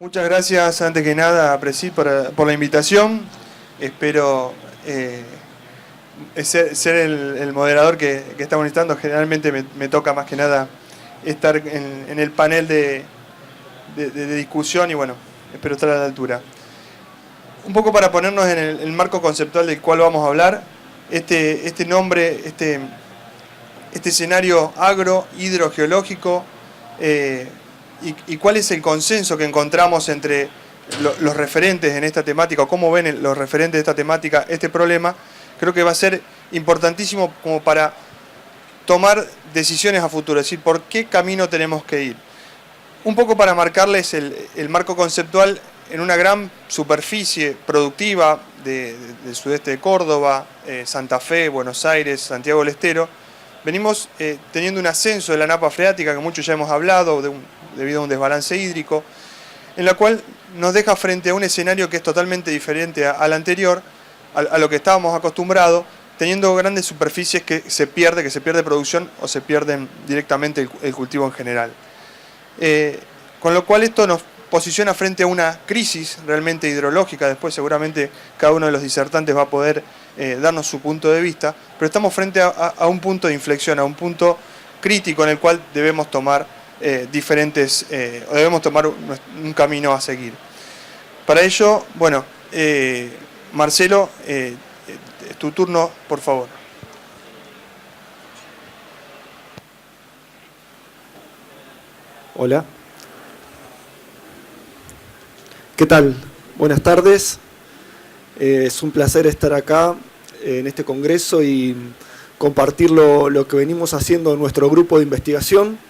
Muchas gracias, antes que nada, Presid, por la invitación. Espero ser el moderador que estamos necesitando. Generalmente me toca más que nada estar en el panel de discusión y bueno, espero estar a la altura. Un poco para ponernos en el marco conceptual del cual vamos a hablar, este nombre, este escenario agro-hidrogeológico, y cuál es el consenso que encontramos entre los referentes en esta temática, o cómo ven los referentes de esta temática este problema, creo que va a ser importantísimo como para tomar decisiones a futuro, es decir, por qué camino tenemos que ir. Un poco para marcarles el marco conceptual en una gran superficie productiva del sudeste de Córdoba, Santa Fe, Buenos Aires, Santiago del Estero. Venimos teniendo un ascenso de la napa freática, que muchos ya hemos hablado, debido a un desbalance hídrico, en la cual nos deja frente a un escenario que es totalmente diferente al anterior, a lo que estábamos acostumbrados, teniendo grandes superficies que se pierde producción o se pierden directamente el cultivo en general. Con lo cual esto nos posiciona frente a una crisis realmente hidrológica. Después seguramente cada uno de los disertantes va a poder darnos su punto de vista, pero estamos frente a un punto de inflexión, a un punto crítico en el cual debemos tomar debemos tomar un camino a seguir. Para ello, bueno, Marcelo, es tu turno, por favor. Hola. ¿Qué tal? Buenas tardes. Es un placer estar acá en este congreso y compartir lo que venimos haciendo en nuestro grupo de investigación.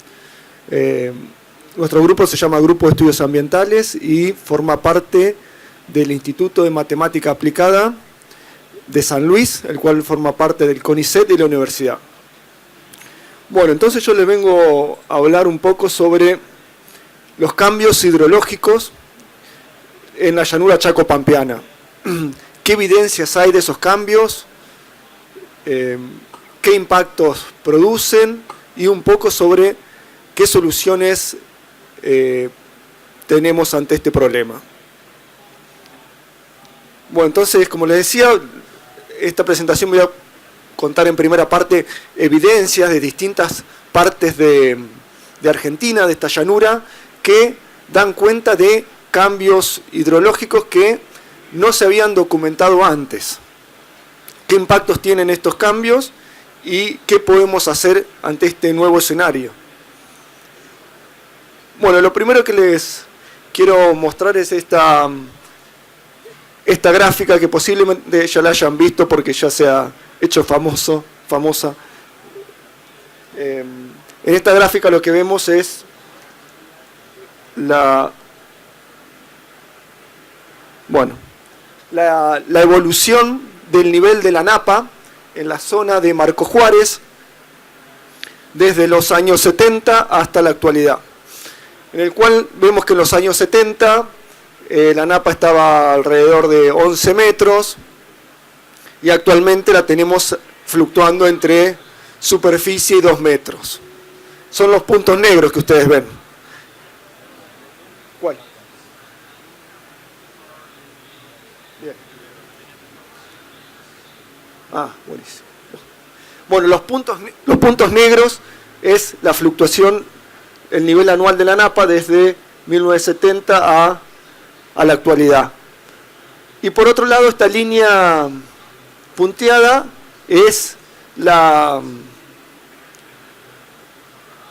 Nuestro grupo se llama Grupo de Estudios Ambientales y forma parte del Instituto de Matemática Aplicada de San Luis, el cual forma parte del CONICET y la universidad. Bueno, entonces yo les vengo a hablar un poco sobre los cambios hidrológicos en la llanura chaco-pampeana. ¿Qué evidencias hay de esos cambios? ¿Qué impactos producen? Y un poco sobre qué soluciones tenemos ante este problema. Bueno, entonces, como les decía, esta presentación voy a contar en primera parte evidencias de distintas partes de Argentina, de esta llanura, que dan cuenta de cambios hidrológicos que no se habían documentado antes. ¿Qué impactos tienen estos cambios y qué podemos hacer ante este nuevo escenario? Bueno, lo primero que les quiero mostrar es esta gráfica, que posiblemente ya la hayan visto porque ya se ha hecho famosa. En esta gráfica lo que vemos es la evolución del nivel de la napa en la zona de Marco Juárez desde los años 70 hasta la actualidad, en el cual vemos que en los años 70 la napa estaba alrededor de 11 metros y actualmente la tenemos fluctuando entre superficie y 2 metros. Son los puntos negros que ustedes ven. ¿Cuál? Bien. Buenísimo. Bueno, los puntos negros es la fluctuación, el nivel anual de la napa desde 1970 a la actualidad. Y por otro lado, esta línea punteada es la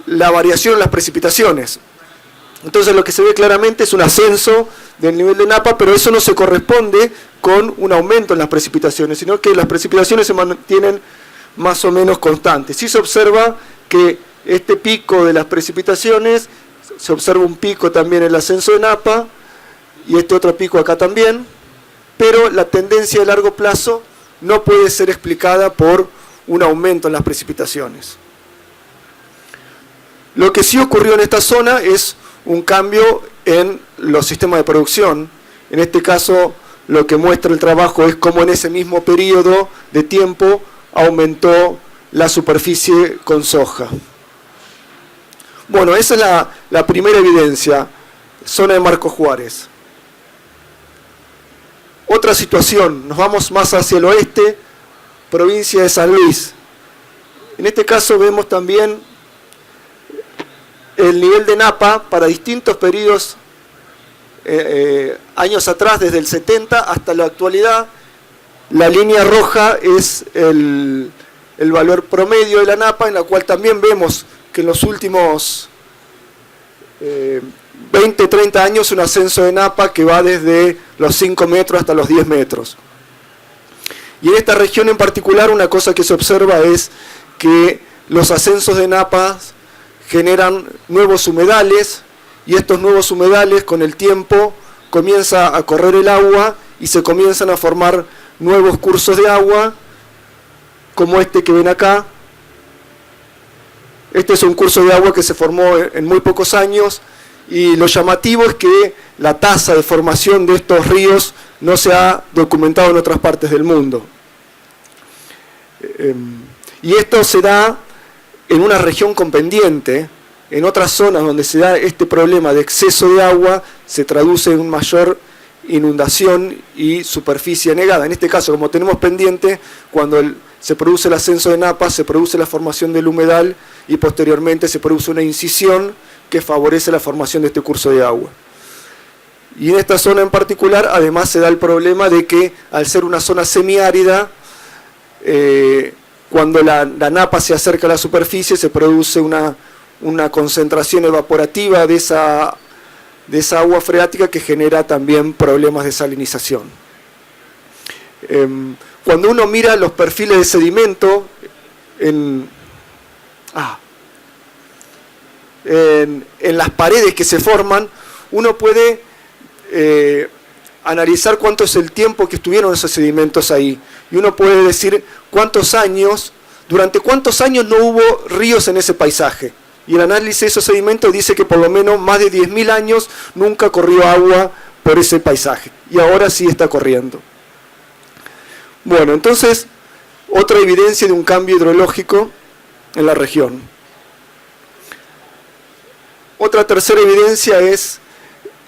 variación en las precipitaciones. Entonces lo que se ve claramente es un ascenso del nivel de napa, pero eso no se corresponde con un aumento en las precipitaciones, sino que las precipitaciones se mantienen más o menos constantes. Sí se observa que este pico de las precipitaciones, se observa un pico también en el ascenso de napa, y este otro pico acá también, pero la tendencia de largo plazo no puede ser explicada por un aumento en las precipitaciones. Lo que sí ocurrió en esta zona es un cambio en los sistemas de producción. En este caso, lo que muestra el trabajo es cómo en ese mismo periodo de tiempo aumentó la superficie con soja. Bueno, esa es la primera evidencia. zona de Marcos Juárez. Otra situación, nos vamos más hacia el oeste, provincia de San Luis. En este caso vemos también el nivel de Napa para distintos periodos, años atrás, desde el 70 hasta la actualidad. La línea roja es el valor promedio de la Napa, en la cual también vemos que en los últimos 20, 30 años un ascenso de Napa que va desde los 5 metros hasta los 10 metros. Y en esta región en particular una cosa que se observa es que los ascensos de Napa generan nuevos humedales, y estos nuevos humedales con el tiempo comienza a correr el agua y se comienzan a formar nuevos cursos de agua, como este que ven acá. Este es un curso de agua que se formó en muy pocos años, y lo llamativo es que la tasa de formación de estos ríos no se ha documentado en otras partes del mundo. Y esto se da en una región con pendiente. En otras zonas donde se da este problema de exceso de agua, se traduce en mayor inundación y superficie anegada. En este caso, como tenemos pendiente, cuando se produce el ascenso de Napa, se produce la formación del humedal y posteriormente se produce una incisión que favorece la formación de este curso de agua. Y en esta zona en particular, además, se da el problema de que, al ser una zona semiárida, cuando la Napa se acerca a la superficie, se produce una concentración evaporativa de esa agua freática que genera también problemas de salinización. Cuando uno mira los perfiles de sedimento en las paredes que se forman, uno puede analizar cuánto es el tiempo que estuvieron esos sedimentos ahí. Y uno puede decir durante cuántos años no hubo ríos en ese paisaje. Y el análisis de esos sedimentos dice que por lo menos más de 10.000 años nunca corrió agua por ese paisaje. Y ahora sí está corriendo. Bueno, entonces, otra evidencia de un cambio hidrológico en la región. Otra tercera evidencia es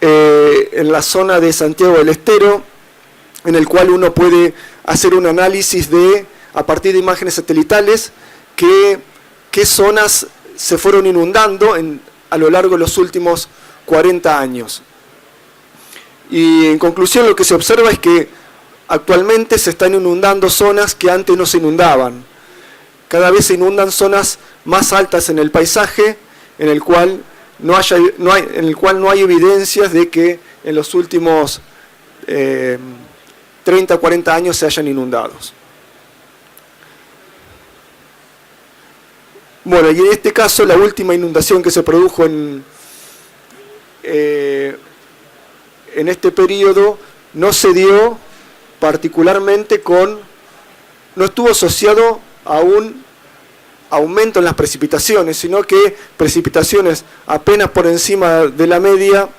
en la zona de Santiago del Estero, en el cual uno puede hacer un análisis a partir de imágenes satelitales, qué zonas se fueron inundando a lo largo de los últimos 40 años. Y en conclusión, lo que se observa es que actualmente se están inundando zonas que antes no se inundaban. Cada vez se inundan zonas más altas en el paisaje, en el cual no hay evidencias de que en los últimos 30 o 40 años se hayan inundado. Bueno, y en este caso la última inundación que se produjo en este periodo no se dio particularmente no estuvo asociado a un aumento en las precipitaciones, sino que precipitaciones apenas por encima de la media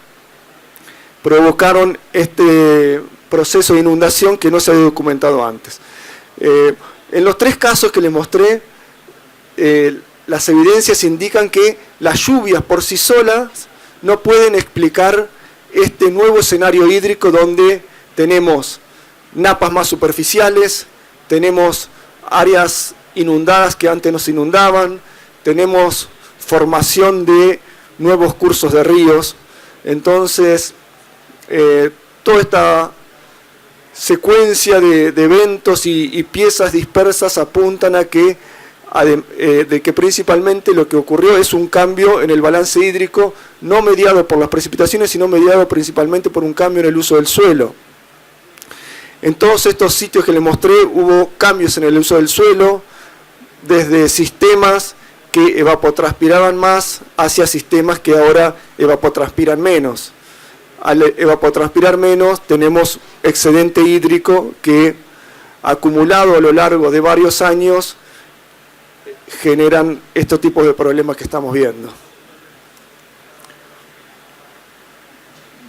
provocaron este proceso de inundación que no se había documentado antes. En los tres casos que les mostré, las evidencias indican que las lluvias por sí solas no pueden explicar este nuevo escenario hídrico donde tenemos napas más superficiales, tenemos áreas inundadas que antes no se inundaban, tenemos formación de nuevos cursos de ríos. Entonces, toda esta secuencia de eventos y piezas dispersas apuntan a que principalmente lo que ocurrió es un cambio en el balance hídrico, no mediado por las precipitaciones, sino mediado principalmente por un cambio en el uso del suelo. En todos estos sitios que les mostré hubo cambios en el uso del suelo, desde sistemas que evapotranspiraban más hacia sistemas que ahora evapotranspiran menos. Al evapotranspirar menos tenemos excedente hídrico que, acumulado a lo largo de varios años, generan estos tipos de problemas que estamos viendo.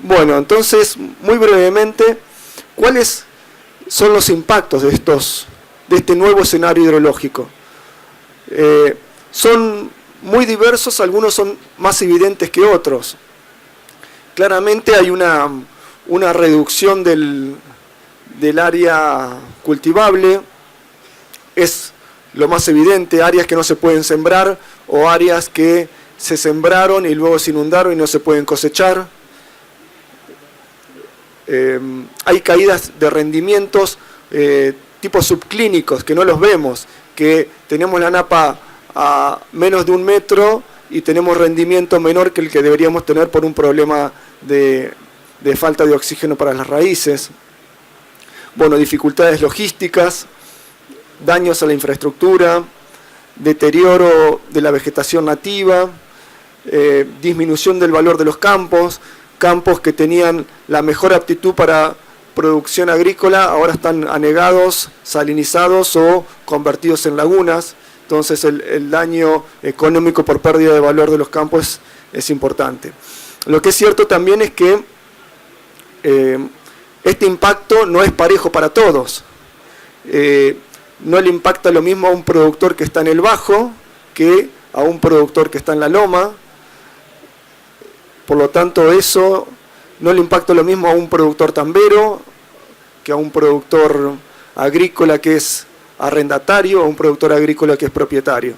Bueno, entonces, muy brevemente, ¿cuáles son los impactos de este nuevo escenario hidrológico? Son muy diversos, algunos son más evidentes que otros. claramente hay una reducción del área cultivable, es lo más evidente, áreas que no se pueden sembrar o áreas que se sembraron y luego se inundaron y no se pueden cosechar. Hay caídas de rendimientos tipo subclínicos que no los vemos, que tenemos la napa a menos de 1 metro y tenemos rendimiento menor que el que deberíamos tener por un problema de falta de oxígeno para las raíces. Bueno, dificultades logísticas, daños a la infraestructura, deterioro de la vegetación nativa, disminución del valor de los campos que tenían la mejor aptitud para producción agrícola, ahora están anegados, salinizados o convertidos en lagunas. Entonces el daño económico por pérdida de valor de los campos es importante. Lo que es cierto también es que este impacto no es parejo para todos. No le impacta lo mismo a un productor que está en el bajo que a un productor que está en la loma. Por lo tanto, eso no le impacta lo mismo a un productor tambero que a un productor agrícola que es arrendatario o un productor agrícola que es propietario.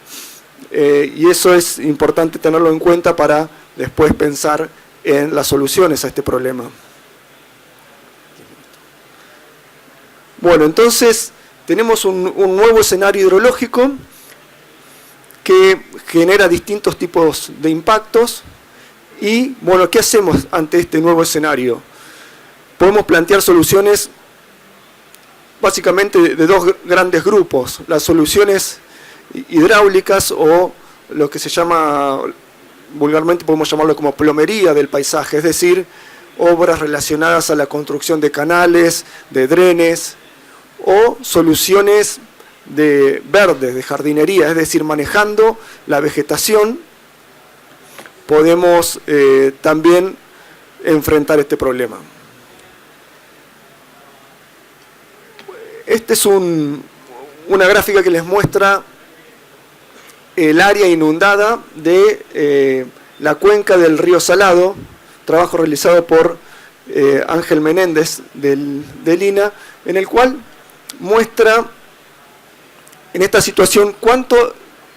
Y eso es importante tenerlo en cuenta para después pensar en las soluciones a este problema. Bueno, entonces tenemos un nuevo escenario hidrológico que genera distintos tipos de impactos. Y bueno, ¿qué hacemos ante este nuevo escenario? Podemos plantear soluciones básicamente de dos grandes grupos: las soluciones hidráulicas o lo que se llama, vulgarmente podemos llamarlo como plomería del paisaje, es decir, obras relacionadas a la construcción de canales, de drenes, o soluciones verdes, de jardinería, es decir, manejando la vegetación, podemos también enfrentar este problema. Esta es una gráfica que les muestra el área inundada de la cuenca del río Salado, trabajo realizado por Ángel Menéndez del INA, en el cual muestra en esta situación cuál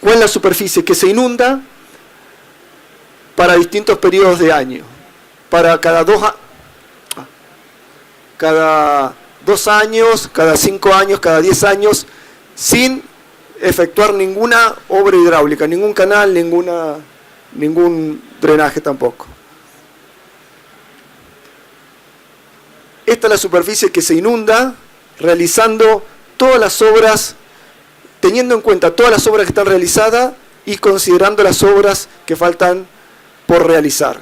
es la superficie que se inunda para distintos periodos de año, para cada 2 años, cada 5 años, cada 10 años, sin efectuar ninguna obra hidráulica, ningún canal, ningún drenaje tampoco. Esta es la superficie que se inunda realizando todas las obras, teniendo en cuenta todas las obras que están realizadas y considerando las obras que faltan por realizar.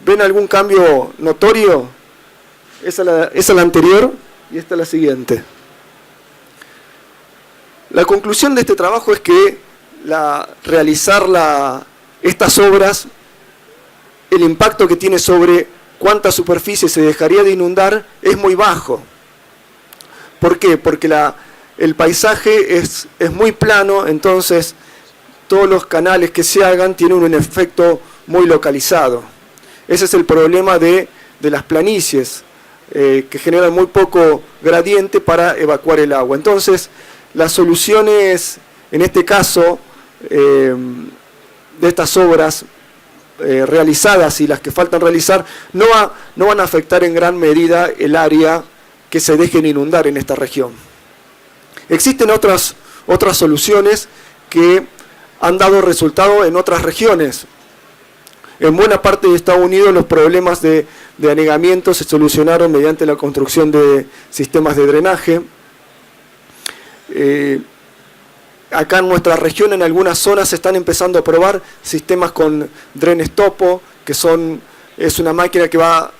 ¿Ven algún cambio notorio? Esa es la anterior y esta es la siguiente. La conclusión de este trabajo es que realizar estas obras, el impacto que tiene sobre cuánta superficie se dejaría de inundar es muy bajo. ¿Por qué? Porque el paisaje es muy plano, entonces todos los canales que se hagan tienen un efecto muy localizado. Ese es el problema de las planicies, que generan muy poco gradiente para evacuar el agua. Entonces, las soluciones, en este caso, de estas obras realizadas y las que faltan realizar, no van a afectar en gran medida el área que se dejen inundar en esta región. Existen otras soluciones que han dado resultado en otras regiones. En buena parte de Estados Unidos los problemas de anegamiento se solucionaron mediante la construcción de sistemas de drenaje. Acá en nuestra región, en algunas zonas, se están empezando a probar sistemas con drenes topo, que es una máquina que va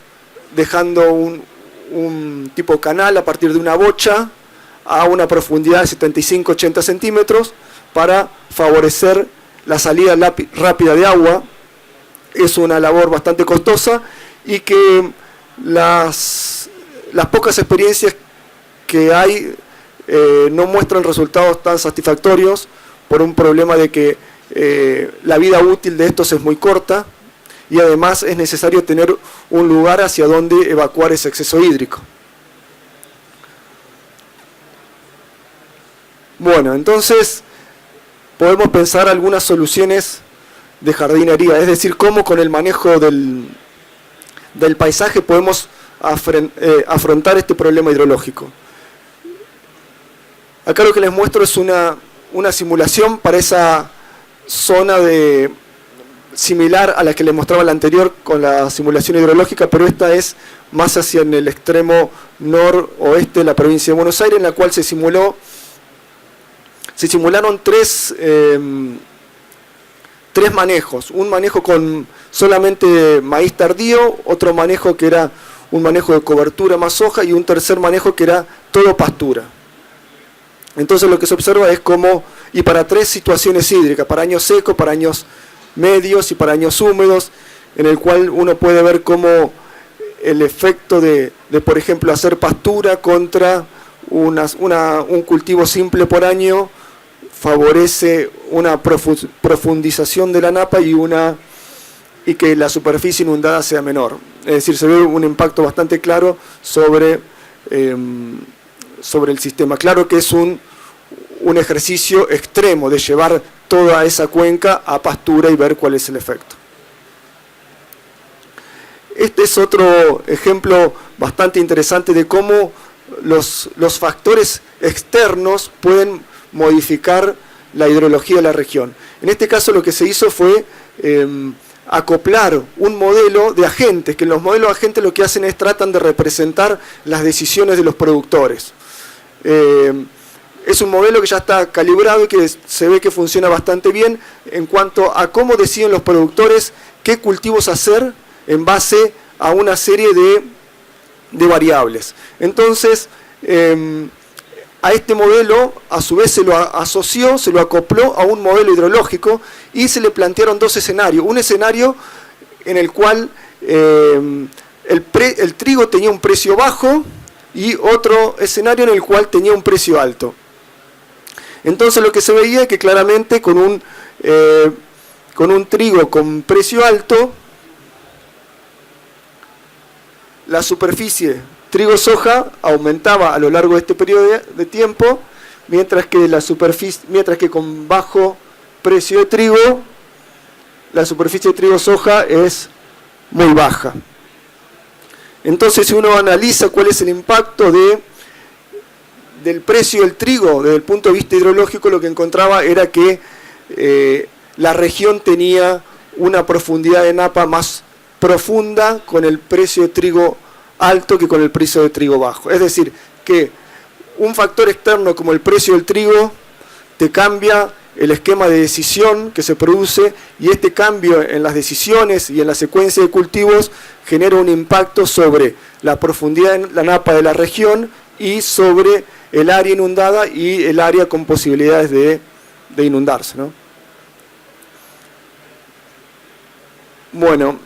dejando un tipo canal a partir de una bocha a una profundidad de 75-80 centímetros para favorecer la salida rápida de agua. Es una labor bastante costosa y que las pocas experiencias que hay no muestran resultados tan satisfactorios por un problema de que la vida útil de estos es muy corta y además es necesario tener un lugar hacia donde evacuar ese exceso hídrico. Bueno, entonces podemos pensar algunas soluciones de jardinería, es decir, cómo con el manejo del paisaje podemos afrontar este problema hidrológico. Acá lo que les muestro es una simulación para esa zona similar a la que les mostraba la anterior con la simulación hidrológica, pero esta es más hacia en el extremo noroeste de la provincia de Buenos Aires, en la cual se simularon tres manejos. Un manejo con solamente maíz tardío, otro manejo que era un manejo de cobertura más soja y un tercer manejo que era todo pastura. Entonces lo que se observa es cómo, y para tres situaciones hídricas, para años secos, para años medios y para años húmedos, en el cual uno puede ver cómo el efecto de por ejemplo, hacer pastura contra un cultivo simple por año favorece una profundización de la napa y que la superficie inundada sea menor. Es decir, se ve un impacto bastante claro sobre el sistema. Claro que es un ejercicio extremo de llevar toda esa cuenca a pastura y ver cuál es el efecto. Este es otro ejemplo bastante interesante de cómo los factores externos pueden modificar la hidrología de la región. En este caso lo que se hizo fue acoplar un modelo de agentes, que los modelos de agentes lo que hacen es tratan de representar las decisiones de los productores. Es un modelo que ya está calibrado y que se ve que funciona bastante bien en cuanto a cómo deciden los productores qué cultivos hacer en base a una serie de variables. Entonces, a este modelo, a su vez se lo asoció, se lo acopló a un modelo hidrológico y se le plantearon dos escenarios. Un escenario en el cual el trigo tenía un precio bajo y otro escenario en el cual tenía un precio alto. Entonces lo que se veía es que claramente con un trigo con precio alto, la superficie trigo-soja aumentaba a lo largo de este periodo de tiempo, mientras que con bajo precio de trigo, la superficie de trigo-soja es muy baja. Entonces, si uno analiza cuál es el impacto del precio del trigo desde el punto de vista hidrológico, lo que encontraba era que la región tenía una profundidad de napa más profunda con el precio de trigo alto que con el precio de trigo bajo. Es decir, que un factor externo como el precio del trigo te cambia el esquema de decisión que se produce, y este cambio en las decisiones y en la secuencia de cultivos genera un impacto sobre la profundidad en la napa de la región y sobre el área inundada y el área con posibilidades de inundarse, ¿no? Bueno,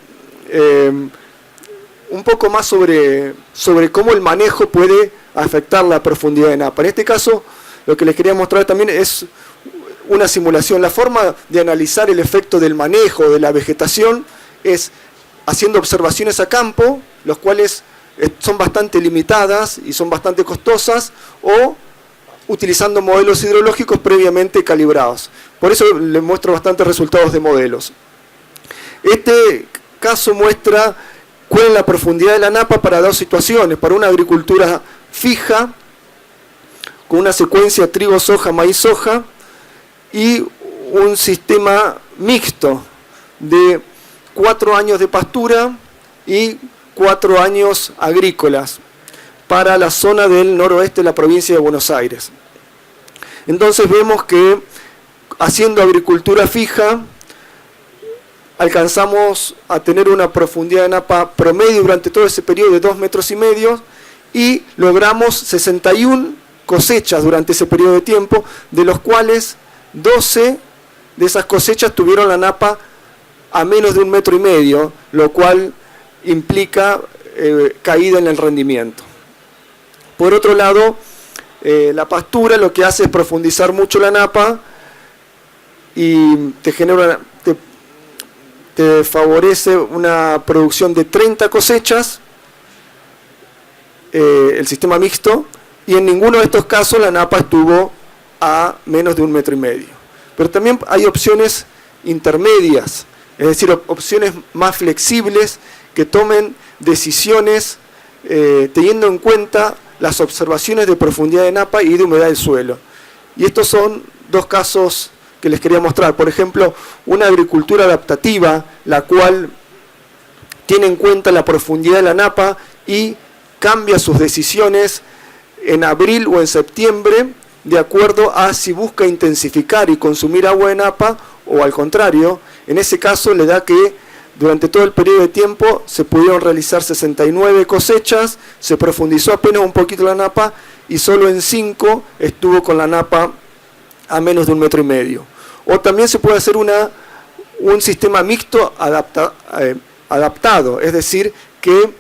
un poco más sobre cómo el manejo puede afectar la profundidad de napa. En este caso, lo que les quería mostrar también es una simulación. La forma de analizar el efecto del manejo de la vegetación es haciendo observaciones a campo, los cuales son bastante limitadas y son bastante costosas, o utilizando modelos hidrológicos previamente calibrados. Por eso les muestro bastantes resultados de modelos. Este caso muestra cuál es la profundidad de la napa para dos situaciones: para una agricultura fija, con una secuencia trigo-soja, maíz-soja, y un sistema mixto de 4 años de pastura y 4 años agrícolas para la zona del noroeste de la provincia de Buenos Aires. Entonces vemos que haciendo agricultura fija alcanzamos a tener una profundidad de napa promedio durante todo ese periodo de 2,5 metros y logramos 61 cosechas durante ese periodo de tiempo, de los cuales 12 de esas cosechas tuvieron la napa a menos de 1,5 metros, lo cual implica caída en el rendimiento. Por otro lado, la pastura lo que hace es profundizar mucho la napa y te te favorece una producción de 30 cosechas, el sistema mixto, y en ninguno de estos casos la napa estuvo a menos de 1,5 metros. Pero también hay opciones intermedias, es decir, opciones más flexibles que tomen decisiones teniendo en cuenta las observaciones de profundidad de napa y de humedad del suelo. Y estos son dos casos que les quería mostrar. Por ejemplo, una agricultura adaptativa, la cual tiene en cuenta la profundidad de la napa y cambia sus decisiones en abril o en septiembre de acuerdo a si busca intensificar y consumir agua de napa o al contrario. En ese caso le da que durante todo el periodo de tiempo se pudieron realizar 69 cosechas, se profundizó apenas un poquito la napa y solo en 5 estuvo con la napa a menos de 1,5 metros. O también se puede hacer un sistema mixto adaptado, es decir, que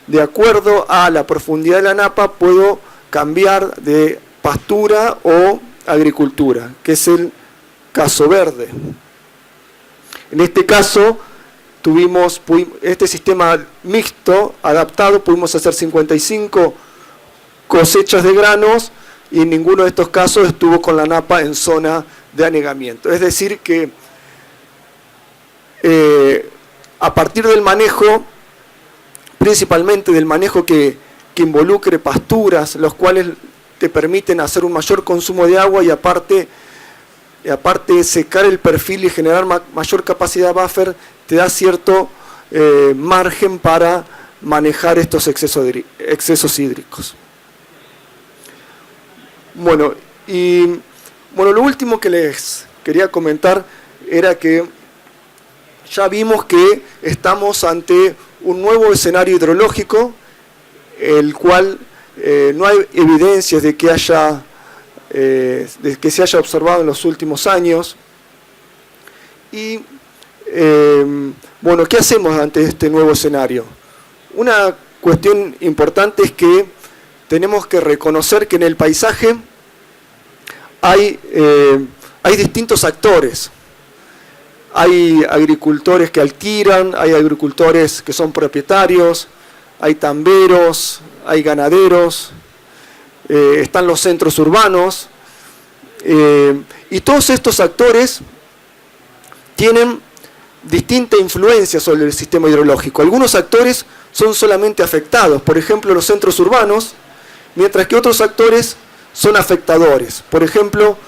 de acuerdo a la profundidad de la napa puedo cambiar de pastura o agricultura, que es el caso verde. En este caso, este sistema mixto adaptado, pudimos hacer 55 cosechas de granos y en ninguno de estos casos estuvo con la napa en zona de anegamiento. Es decir que a partir del manejo, principalmente del manejo que involucre pasturas, los cuales te permiten hacer un mayor consumo de agua y aparte secar el perfil y generar mayor capacidad buffer, te da cierto margen para manejar estos excesos hídricos. Bueno, lo último que les quería comentar era que ya vimos que estamos ante un nuevo escenario hidrológico, el cual no hay evidencias de que se haya observado en los últimos años. Y ¿qué hacemos ante este nuevo escenario? Una cuestión importante es que tenemos que reconocer que en el paisaje hay distintos actores. Hay agricultores que alquilan, hay agricultores que son propietarios, hay tamberos, hay ganaderos, están los centros urbanos, y todos estos actores tienen distinta influencia sobre el sistema hidrológico. Algunos actores son solamente afectados, por ejemplo los centros urbanos, mientras que otros actores son afectadores, por ejemplo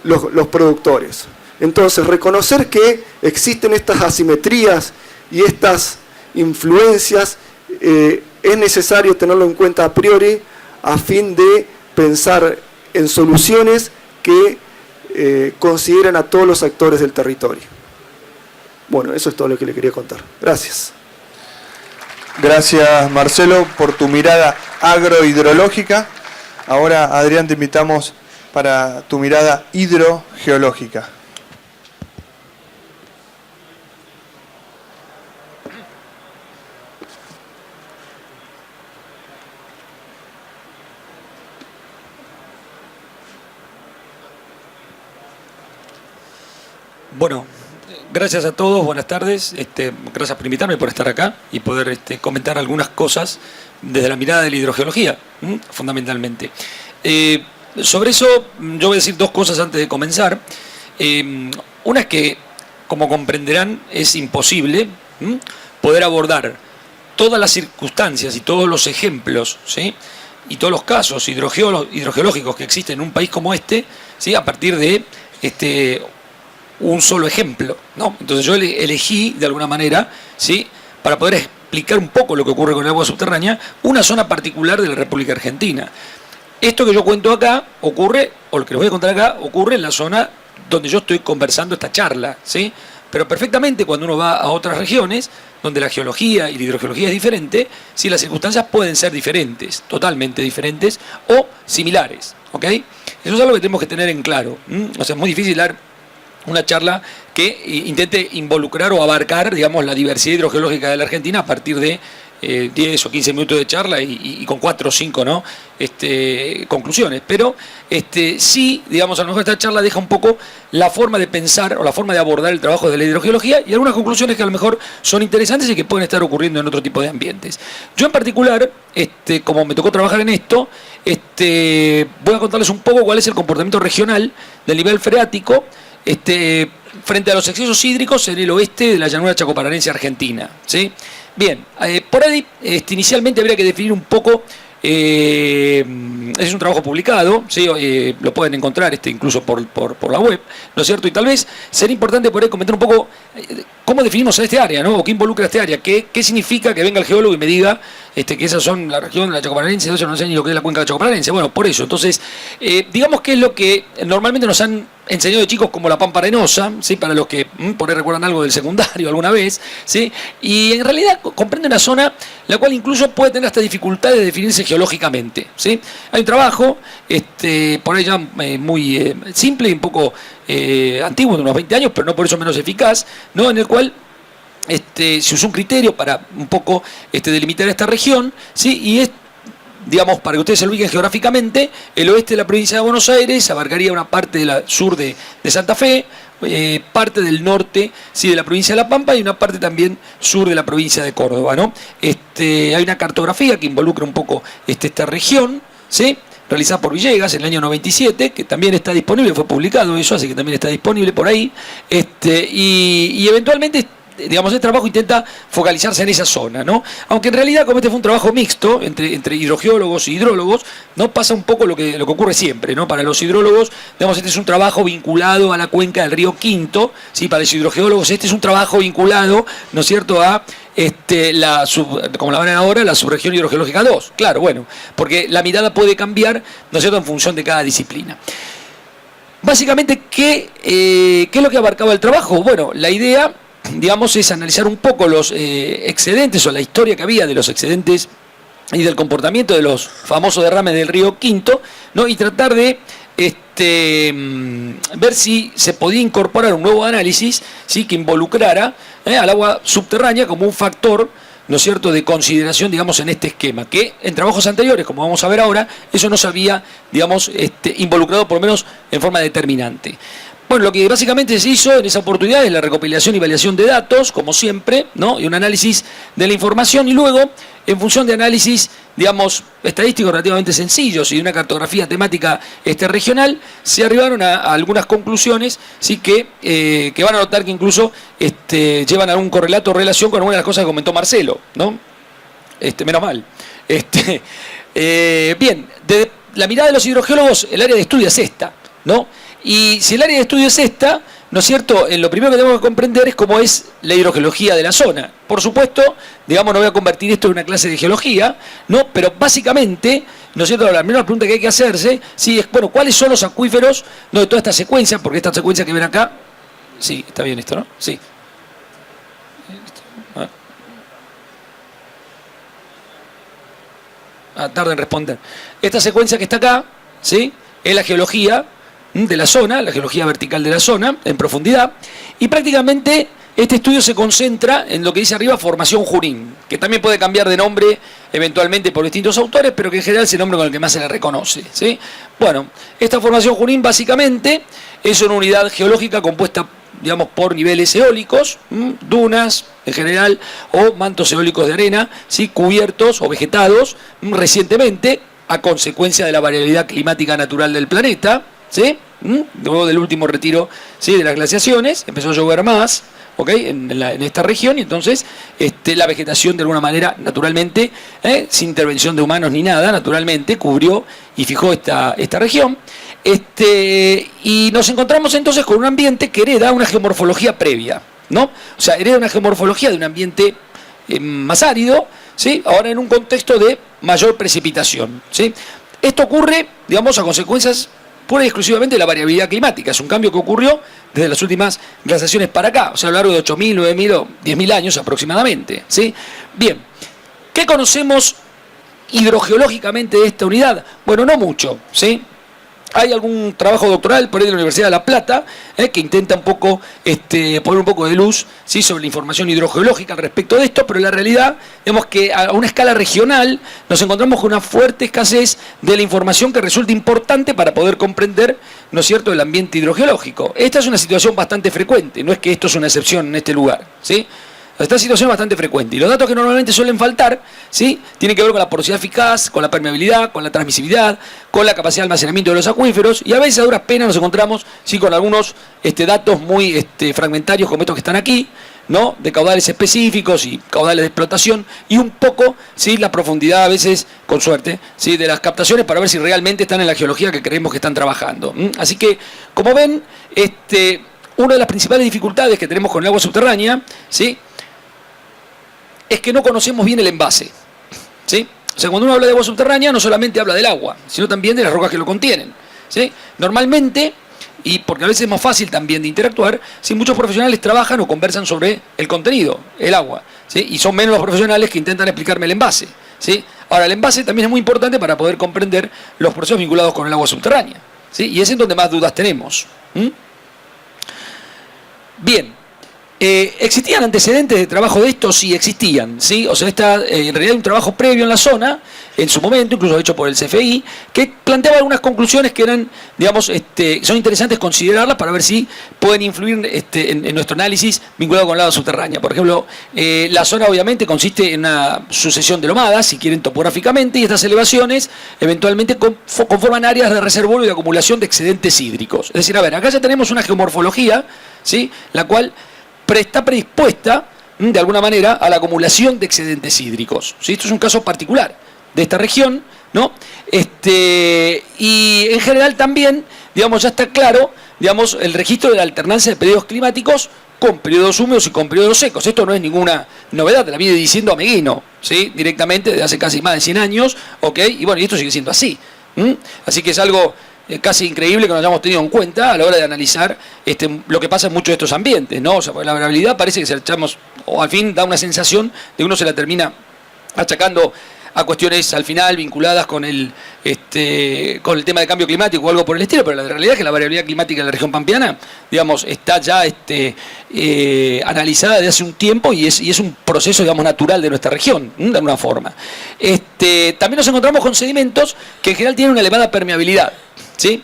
los productores. Entonces, reconocer que existen estas asimetrías y estas influencias es necesario tenerlo en cuenta a priori a fin de pensar en soluciones que consideren a todos los actores del territorio. Bueno, eso es todo lo que le quería contar. Gracias. Gracias, Marcelo, por tu mirada agrohidrológica. Ahora, Adrián, te invitamos para tu mirada hidrogeológica. Bueno, gracias a todos, buenas tardes, gracias por invitarme, por estar acá y poder comentar algunas cosas desde la mirada de la hidrogeología, fundamentalmente. Sobre eso yo voy a decir dos cosas antes de comenzar. Una es que, como comprenderán, es imposible poder abordar todas las circunstancias y todos los ejemplos, ¿sí?, y todos los casos hidrogeológicos que existen en un país como ¿sí?, a partir de un solo ejemplo, ¿no? Entonces yo elegí, de alguna manera, ¿sí?, para poder explicar un poco lo que ocurre con el agua subterránea, una zona particular de la República Argentina. Esto que yo cuento acá ocurre, o lo que les voy a contar acá, ocurre en la zona donde yo estoy conversando esta charla, ¿sí? Pero perfectamente cuando uno va a otras regiones, donde la geología y la hidrogeología es diferente, ¿sí?, las circunstancias pueden ser diferentes, totalmente diferentes o similares, ¿ok? Eso es algo que tenemos que tener en claro. O sea, es muy difícil dar una charla que intente involucrar o abarcar, digamos, la diversidad hidrogeológica de la Argentina a partir de 10 o 15 minutos de charla y con 4 o 5, ¿no? Conclusiones. Pero sí, digamos, a lo mejor esta charla deja un poco la forma de pensar o la forma de abordar el trabajo de la hidrogeología y algunas conclusiones que a lo mejor son interesantes y que pueden estar ocurriendo en otro tipo de ambientes. Yo en particular, como me tocó trabajar en esto, voy a contarles un poco cuál es el comportamiento regional del nivel freático frente a los excesos hídricos en el oeste de la llanura chacoparanense argentina, ¿sí? Bien, por ahí inicialmente habría que definir un poco, es un trabajo publicado, ¿sí? Lo pueden encontrar incluso por la web, ¿no es cierto? Y tal vez sería importante por ahí comentar un poco cómo definimos a este área, ¿no? O qué involucra este área, qué significa que venga el geólogo y me diga que esas son la región de la chacoparanense, entonces no sé ni lo que es la cuenca de chacoparanense. Bueno, por eso, entonces, digamos que es lo que normalmente nos han enseñado de chicos como la pampa arenosa, ¿sí? Para los que por ahí recuerdan algo del secundario alguna vez, ¿sí? Y en realidad comprende una zona la cual incluso puede tener hasta dificultades de definirse geológicamente, ¿sí? Hay un trabajo por ahí ya muy simple y un poco antiguo, de unos 20 años, pero no por eso menos eficaz, ¿no? En el cual se usó un criterio para un poco delimitar esta región, ¿sí? Y es, digamos, para que ustedes se lo ubiquen geográficamente, el oeste de la provincia de Buenos Aires abarcaría una parte de la sur de Santa Fe, parte del norte, sí, de la provincia de La Pampa y una parte también sur de la provincia de Córdoba, ¿no? Hay una cartografía que involucra un poco esta región, ¿sí? Realizada por Villegas en el año 97, que también está disponible, fue publicado eso, así que también está disponible por ahí, y eventualmente, digamos, el trabajo intenta focalizarse en esa zona, ¿no? Aunque en realidad, como fue un trabajo mixto entre hidrogeólogos y hidrólogos, no pasa un poco lo que ocurre siempre, ¿no? Para los hidrólogos, digamos, este es un trabajo vinculado a la cuenca del río Quinto, ¿sí? Para los hidrogeólogos este es un trabajo vinculado, ¿no es cierto?, a como la van ahora, la subregión hidrogeológica 2. Claro, bueno, porque la mirada puede cambiar, ¿no es cierto?, en función de cada disciplina. Básicamente, ¿qué es lo que abarcaba el trabajo? Bueno, la idea, digamos, es analizar un poco los excedentes o la historia que había de los excedentes y del comportamiento de los famosos derrames del río Quinto, ¿no? Y tratar de ver si se podía incorporar un nuevo análisis, ¿sí? Que involucrara al agua subterránea como un factor, ¿no es cierto?, de consideración, digamos, en este esquema, que en trabajos anteriores, como vamos a ver ahora, eso no se había, digamos, involucrado por lo menos en forma determinante. Bueno, lo que básicamente se hizo en esa oportunidad es la recopilación y validación de datos, como siempre, ¿no? Y un análisis de la información y luego, en función de análisis, digamos, estadísticos relativamente sencillos y de una cartografía temática regional, se arribaron a algunas conclusiones, ¿sí? Que van a notar que incluso llevan algún correlato o relación con algunas de las cosas que comentó Marcelo, ¿no? Menos mal. Bien, desde la mirada de los hidrogeólogos, el área de estudio es esta, ¿no? Y si el área de estudio es esta, ¿no es cierto?, lo primero que tenemos que comprender es cómo es la hidrogeología de la zona. Por supuesto, digamos, no voy a convertir esto en una clase de geología, ¿no? Pero básicamente, ¿no es cierto?, la primera pregunta que hay que hacerse, sí, es, bueno, ¿cuáles son los acuíferos, no, de toda esta secuencia? Porque esta secuencia que ven acá, sí, está bien esto, ¿no? Sí. Tarda en responder. Esta secuencia que está acá, ¿sí?, es la geología de la zona, la geología vertical de la zona, en profundidad, y prácticamente este estudio se concentra en lo que dice arriba Formación Junín, que también puede cambiar de nombre eventualmente por distintos autores, pero que en general es el nombre con el que más se le reconoce, ¿sí? Bueno, esta Formación Junín básicamente es una unidad geológica compuesta, digamos, por niveles eólicos, dunas en general, o mantos eólicos de arena, ¿sí?, cubiertos o vegetados recientemente a consecuencia de la variabilidad climática natural del planeta, ¿sí? Luego del último retiro, ¿sí?, de las glaciaciones, empezó a llover más, ¿ok?, en esta región, y entonces la vegetación de alguna manera, naturalmente, sin intervención de humanos ni nada, naturalmente cubrió y fijó esta región. Y nos encontramos entonces con un ambiente que hereda una geomorfología previa, ¿no? O sea, hereda una geomorfología de un ambiente más árido, ¿sí?, ahora en un contexto de mayor precipitación, ¿sí? Esto ocurre, digamos, a consecuencias pura y exclusivamente de la variabilidad climática. Es un cambio que ocurrió desde las últimas glaciaciones para acá, o sea, a lo largo de 8.000, 9.000 o 10.000 años aproximadamente, ¿sí? Bien, ¿qué conocemos hidrogeológicamente de esta unidad? Bueno, no mucho, ¿sí? Hay algún trabajo doctoral por ahí de la Universidad de La Plata que intenta un poco poner un poco de luz, ¿sí?, sobre la información hidrogeológica al respecto de esto, pero la realidad, vemos que a una escala regional nos encontramos con una fuerte escasez de la información que resulta importante para poder comprender, ¿no es cierto?, el ambiente hidrogeológico. Esta es una situación bastante frecuente, no es que esto es una excepción en este lugar, ¿sí? Esta situación es bastante frecuente y los datos que normalmente suelen faltar, ¿sí?, tienen que ver con la porosidad eficaz, con la permeabilidad, con la transmisibilidad, con la capacidad de almacenamiento de los acuíferos, y a veces a duras penas nos encontramos, sí, con algunos datos muy fragmentarios como estos que están aquí, ¿no?, de caudales específicos y caudales de explotación, y un poco, ¿sí?, la profundidad a veces, con suerte, ¿sí?, de las captaciones para ver si realmente están en la geología que creemos que están trabajando. Así que, como ven, una de las principales dificultades que tenemos con el agua subterránea, ¿sí?, es que no conocemos bien el envase, ¿sí? O sea, cuando uno habla de agua subterránea no solamente habla del agua, sino también de las rocas que lo contienen, ¿sí? Normalmente, y porque a veces es más fácil también de interactuar, ¿sí?, muchos profesionales trabajan o conversan sobre el contenido, el agua, ¿sí?, y son menos los profesionales que intentan explicarme el envase, ¿sí? Ahora, el envase también es muy importante para poder comprender los procesos vinculados con el agua subterránea, ¿sí?, y es en donde más dudas tenemos. Bien. ¿Existían antecedentes de trabajo de esto? Sí, existían, ¿sí? O sea, en realidad un trabajo previo en la zona, en su momento, incluso hecho por el CFI, que planteaba algunas conclusiones que eran, digamos, son interesantes considerarlas para ver si pueden influir en nuestro análisis vinculado con el agua subterránea. Por ejemplo, la zona obviamente consiste en una sucesión de lomadas, si quieren topográficamente, y estas elevaciones eventualmente conforman áreas de reservorio y de acumulación de excedentes hídricos. Es decir, a ver, acá ya tenemos una geomorfología, ¿sí?, la cual está predispuesta, de alguna manera, a la acumulación de excedentes hídricos, ¿sí? Esto es un caso particular de esta región, ¿no? Y en general también, digamos, ya está claro, digamos, el registro de la alternancia de periodos climáticos con periodos húmedos y con periodos secos. Esto no es ninguna novedad, la viene diciendo Ameguino, ¿sí?, directamente desde hace casi más de 100 años, ¿ok? Y bueno, y esto sigue siendo así. Así que es algo casi increíble que nos hayamos tenido en cuenta a la hora de analizar lo que pasa en muchos de estos ambientes, ¿no? O sea, la variabilidad parece que se la echamos, o al fin da una sensación de que uno se la termina achacando a cuestiones al final vinculadas con el tema de cambio climático o algo por el estilo, pero la realidad es que la variabilidad climática en la región pampeana, digamos, está ya analizada desde hace un tiempo y es un proceso, digamos, natural de nuestra región, de alguna forma. También nos encontramos con sedimentos que en general tienen una elevada permeabilidad, ¿sí?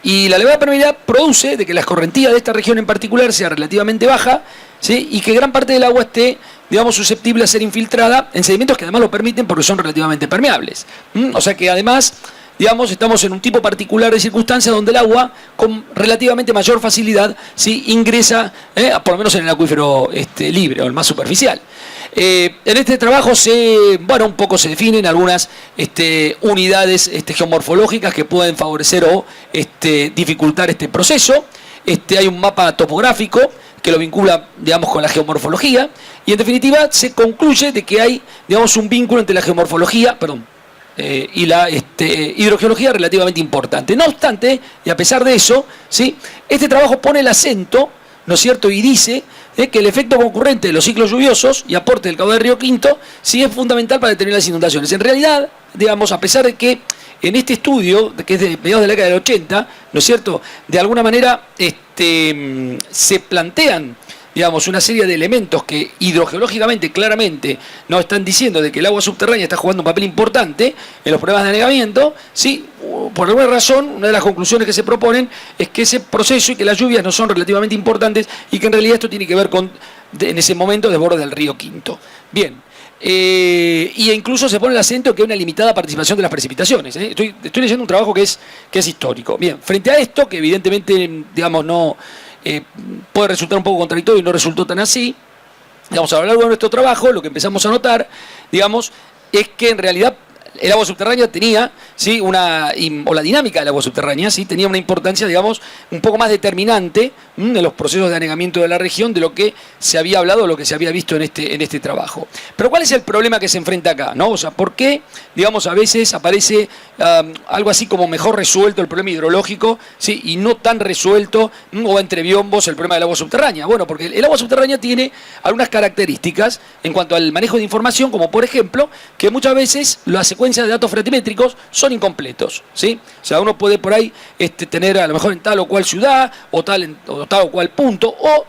Y la elevada permeabilidad produce de que la escorrentía de esta región en particular sea relativamente baja, ¿sí?, y que gran parte del agua esté, digamos, susceptible a ser infiltrada en sedimentos que además lo permiten porque son relativamente permeables. O sea que además, digamos, estamos en un tipo particular de circunstancia donde el agua con relativamente mayor facilidad, ¿sí?, ingresa, por lo menos en el acuífero libre o el más superficial. En este trabajo un poco se definen algunas unidades geomorfológicas que pueden favorecer o dificultar este proceso. Hay un mapa topográfico que lo vincula, digamos, con la geomorfología, y en definitiva se concluye de que hay, digamos, un vínculo entre la geomorfología, y la hidrogeología relativamente importante. No obstante, y a pesar de eso, ¿sí?, este trabajo pone el acento, ¿no es cierto?, y dice que el efecto concurrente de los ciclos lluviosos y aporte del caudal del río Quinto sí es fundamental para detener las inundaciones. En realidad, digamos, a pesar de que en este estudio, que es de mediados de la década del 80, ¿no es cierto?, de alguna manera se plantean, digamos, una serie de elementos que hidrogeológicamente claramente nos están diciendo de que el agua subterránea está jugando un papel importante en los problemas de anegamiento, ¿sí? Por alguna razón, una de las conclusiones que se proponen es que ese proceso y que las lluvias no son relativamente importantes y que en realidad esto tiene que ver con, en ese momento, desborde del río Quinto. Bien. Y incluso se pone el acento en que hay una limitada participación de las precipitaciones. Estoy leyendo un trabajo que es histórico. Bien, frente a esto, que evidentemente, digamos, no puede resultar un poco contradictorio y no resultó tan así, digamos, a lo largo de nuestro trabajo, lo que empezamos a notar, digamos, es que en realidad el agua subterránea tenía, ¿sí?, o la dinámica del agua subterránea, ¿sí?, tenía una importancia, digamos, un poco más determinante en los procesos de anegamiento de la región de lo que se había hablado, lo que se había visto en este trabajo. Pero ¿cuál es el problema que se enfrenta acá, ¿no? O sea, ¿por qué, digamos, a veces aparece algo así como mejor resuelto el problema hidrológico, ¿sí?, y no tan resuelto o entre biombos el problema del agua subterránea? Bueno, porque el agua subterránea tiene algunas características en cuanto al manejo de información, como por ejemplo, que muchas veces las secuencias de datos fratimétricos son incompletos, ¿sí? O sea, uno puede por ahí tener a lo mejor en tal o cual ciudad, o tal o cual punto, o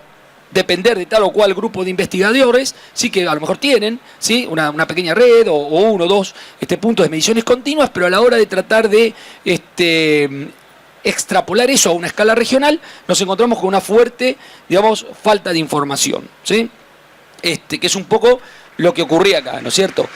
depender de tal o cual grupo de investigadores, sí, que a lo mejor tienen, ¿sí?, una pequeña red o uno o dos puntos de mediciones continuas, pero a la hora de tratar de extrapolar eso a una escala regional, nos encontramos con una fuerte, digamos, falta de información, ¿sí? Que es un poco lo que ocurría acá, ¿no es cierto?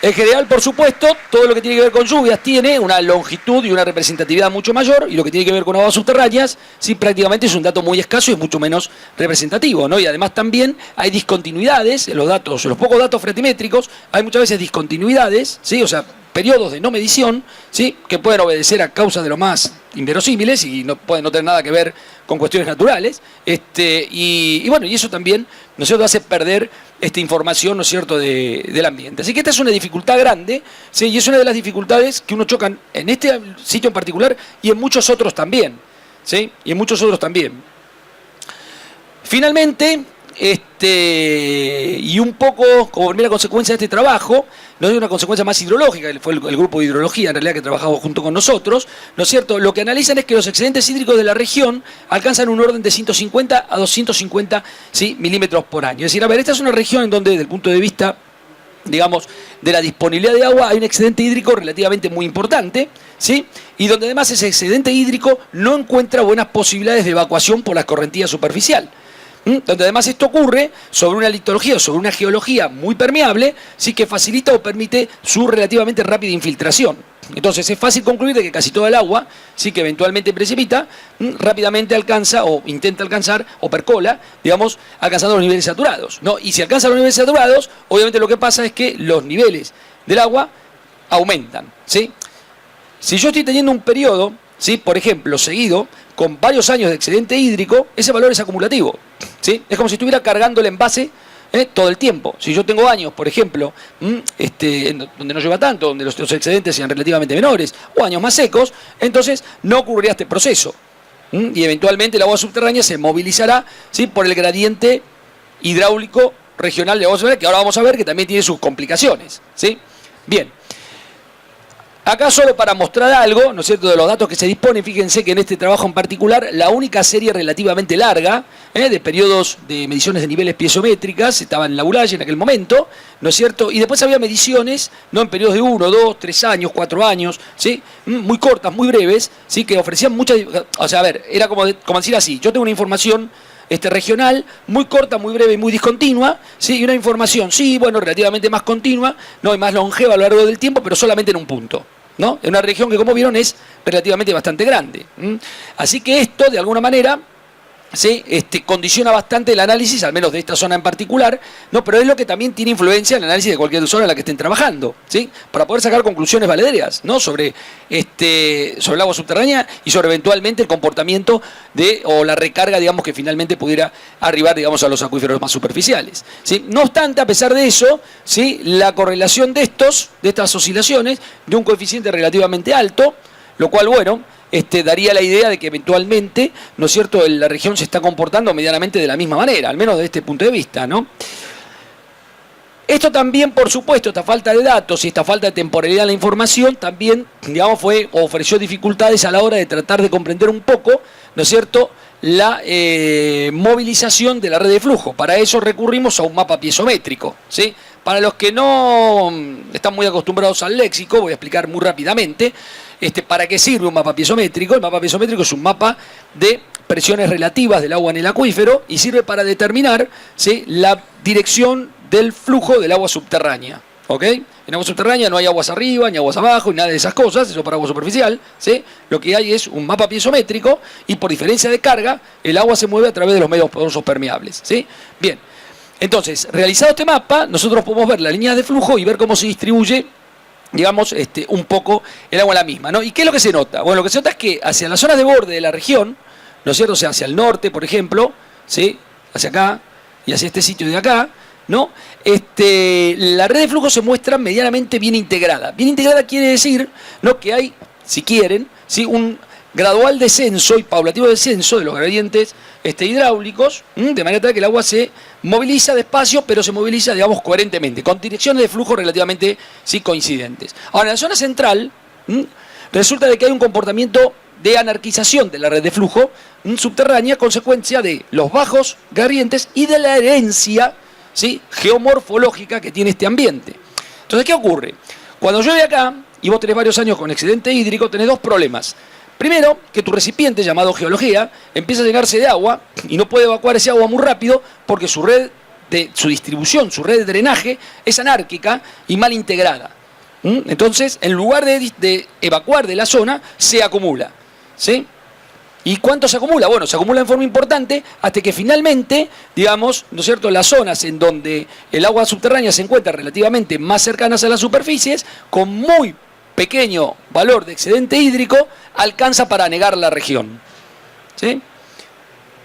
En general, por supuesto, todo lo que tiene que ver con lluvias tiene una longitud y una representatividad mucho mayor, y lo que tiene que ver con aguas subterráneas, sí, prácticamente es un dato muy escaso y es mucho menos representativo, ¿no? Y además también hay discontinuidades en los datos, en los pocos datos fretimétricos, hay muchas veces discontinuidades, ¿sí? O sea, periodos de no medición, ¿sí?, que pueden obedecer a causas de lo más inverosímiles y no pueden no tener nada que ver con cuestiones naturales, y bueno, y eso también, ¿no es cierto?, hace perder esta información, ¿no es cierto?, del ambiente. Así que esta es una dificultad grande, ¿sí?, y es una de las dificultades que uno choca en este sitio en particular y en muchos otros también, ¿sí?, y en muchos otros también. Finalmente, y un poco como primera consecuencia de este trabajo, no hay una consecuencia más hidrológica, fue el grupo de hidrología en realidad que trabajaba junto con nosotros, ¿no es cierto? Lo que analizan es que los excedentes hídricos de la región alcanzan un orden de 150 a 250, ¿sí?, milímetros por año. Es decir, a ver, esta es una región en donde desde el punto de vista, digamos, de la disponibilidad de agua hay un excedente hídrico relativamente muy importante, ¿sí?, y donde además ese excedente hídrico no encuentra buenas posibilidades de evacuación por la escorrentía superficial. Donde además esto ocurre sobre una litología o sobre una geología muy permeable, sí, que facilita o permite su relativamente rápida infiltración. Entonces es fácil concluir de que casi toda el agua, sí, que eventualmente precipita, rápidamente alcanza o intenta alcanzar o percola, digamos, alcanzando los niveles saturados, ¿no? Y si alcanza los niveles saturados, obviamente lo que pasa es que los niveles del agua aumentan, ¿sí? Si yo estoy teniendo un periodo, ¿sí?, por ejemplo, seguido, con varios años de excedente hídrico, ese valor es acumulativo, ¿sí? Es como si estuviera cargando el envase todo el tiempo. Si yo tengo años, por ejemplo, donde no llueva tanto, donde los excedentes sean relativamente menores, o años más secos, entonces no ocurriría este proceso. Y eventualmente el agua subterránea se movilizará, ¿sí?, por el gradiente hidráulico regional de agua subterránea, que ahora vamos a ver que también tiene sus complicaciones, ¿sí? Bien. Acá solo para mostrar algo, ¿no es cierto?, de los datos que se disponen, fíjense que en este trabajo en particular, la única serie relativamente larga de periodos de mediciones de niveles piezométricas estaba en la Bulaya en aquel momento, ¿no es cierto?, y después había mediciones, ¿no?, en periodos de 1, 2, 3 años, 4 años, ¿sí?, muy cortas, muy breves, ¿sí?, que ofrecían muchas, o sea, a ver, era como decir así, yo tengo una información regional, muy corta, muy breve y muy discontinua, ¿sí?, y una información, sí, bueno, relativamente más continua, ¿no?, y más longeva a lo largo del tiempo, pero solamente en un punto, ¿no? En una región que, como vieron, es relativamente bastante grande. Así que esto, de alguna manera, ¿sí?, condiciona bastante el análisis, al menos de esta zona en particular, ¿no?, pero es lo que también tiene influencia en el análisis de cualquier zona en la que estén trabajando, ¿sí?, para poder sacar conclusiones valederas, ¿no?, sobre el agua subterránea y sobre eventualmente el comportamiento o la recarga, digamos, que finalmente pudiera arribar, digamos, a los acuíferos más superficiales, ¿sí? No obstante, a pesar de eso, ¿sí?, la correlación de estas oscilaciones de un coeficiente relativamente alto, lo cual, bueno, daría la idea de que eventualmente, ¿no es cierto?, la región se está comportando medianamente de la misma manera, al menos desde este punto de vista, ¿no? Esto también, por supuesto, esta falta de datos y esta falta de temporalidad en la información también, digamos, ofreció dificultades a la hora de tratar de comprender un poco, ¿no es cierto?, la movilización de la red de flujo. Para eso recurrimos a un mapa piezométrico, ¿sí? Para los que no están muy acostumbrados al léxico, voy a explicar muy rápidamente para qué sirve un mapa piezométrico. El mapa piezométrico es un mapa de presiones relativas del agua en el acuífero y sirve para determinar, ¿sí?, la dirección del flujo del agua subterránea, ¿ok? En agua subterránea no hay aguas arriba, ni aguas abajo, ni nada de esas cosas, eso para agua superficial, ¿sí? Lo que hay es un mapa piezométrico y por diferencia de carga, el agua se mueve a través de los medios porosos permeables, ¿sí? Bien, entonces, realizado este mapa, nosotros podemos ver las líneas de flujo y ver cómo se distribuye, digamos, un poco el agua en la misma, ¿no? ¿Y qué es lo que se nota? Bueno, lo que se nota es que hacia las zonas de borde de la región, ¿no es cierto?, o sea, hacia el norte, por ejemplo, ¿sí?, hacia acá y hacia este sitio de acá, ¿no?, la red de flujo se muestra medianamente bien integrada. Bien integrada quiere decir, ¿no?, que hay, si quieren, ¿sí?, un gradual descenso y paulatino descenso de los gradientes hidráulicos, de manera tal que el agua se moviliza despacio, pero se moviliza, digamos, coherentemente, con direcciones de flujo relativamente, sí, coincidentes. Ahora, en la zona central, Resulta de que hay un comportamiento de anarquización de la red de flujo subterránea, consecuencia de los bajos gradientes y de la herencia, ¿sí?, geomorfológica que tiene este ambiente. Entonces, ¿qué ocurre? Cuando llueve acá, y vos tenés varios años con excedente hídrico, tenés dos problemas. Primero, que tu recipiente, llamado geología, empieza a llenarse de agua y no puede evacuar ese agua muy rápido porque su red de su distribución, su red de drenaje, es anárquica y mal integrada. Entonces, en lugar de evacuar de la zona, se acumula. ¿Sí? ¿Y cuánto se acumula? Bueno, se acumula en forma importante hasta que finalmente, digamos, ¿no es cierto?, las zonas en donde el agua subterránea se encuentra relativamente más cercanas a las superficies, con muy pequeño valor de excedente hídrico, alcanza para anegar la región. ¿Sí?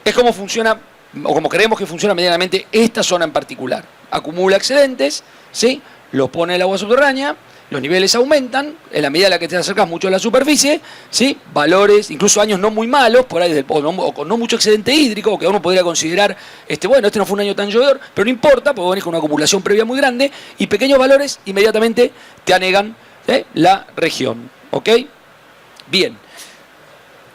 Es como funciona, o como creemos que funciona medianamente esta zona en particular. Acumula excedentes, ¿sí?, los pone en el agua subterránea, los niveles aumentan, en la medida en la que te acercas mucho a la superficie, ¿sí?, valores, incluso años no muy malos, por ahí, o con no mucho excedente hídrico, que uno podría considerar, bueno, este no fue un año tan llovedor, pero no importa, porque venís con una acumulación previa muy grande, y pequeños valores inmediatamente te anegan la región. ¿Ok? Bien.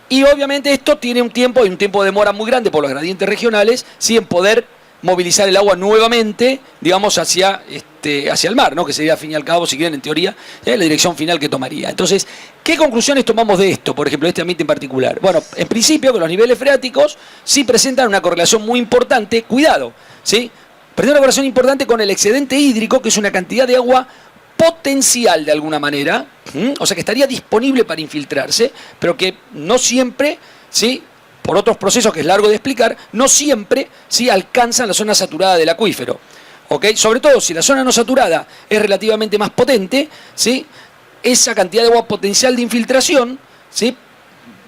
Y obviamente esto tiene un tiempo, y un tiempo de demora muy grande por los gradientes regionales, ¿sí?, en poder movilizar el agua nuevamente, digamos, hacia el mar, ¿no?, que sería, al fin y al cabo, si quieren, en teoría, la dirección final que tomaría. Entonces, ¿qué conclusiones tomamos de esto, por ejemplo, de este ambiente en particular? Bueno, en principio, que los niveles freáticos sí presentan una correlación muy importante, cuidado, ¿sí?, presentan una correlación importante con el excedente hídrico, que es una cantidad de agua potencial de alguna manera, o sea, que estaría disponible para infiltrarse, pero que no siempre, ¿sí?, por otros procesos que es largo de explicar, no siempre, ¿sí?, alcanzan la zona saturada del acuífero. ¿Okay? Sobre todo si la zona no saturada es relativamente más potente, ¿sí?, esa cantidad de agua potencial de infiltración, ¿sí?,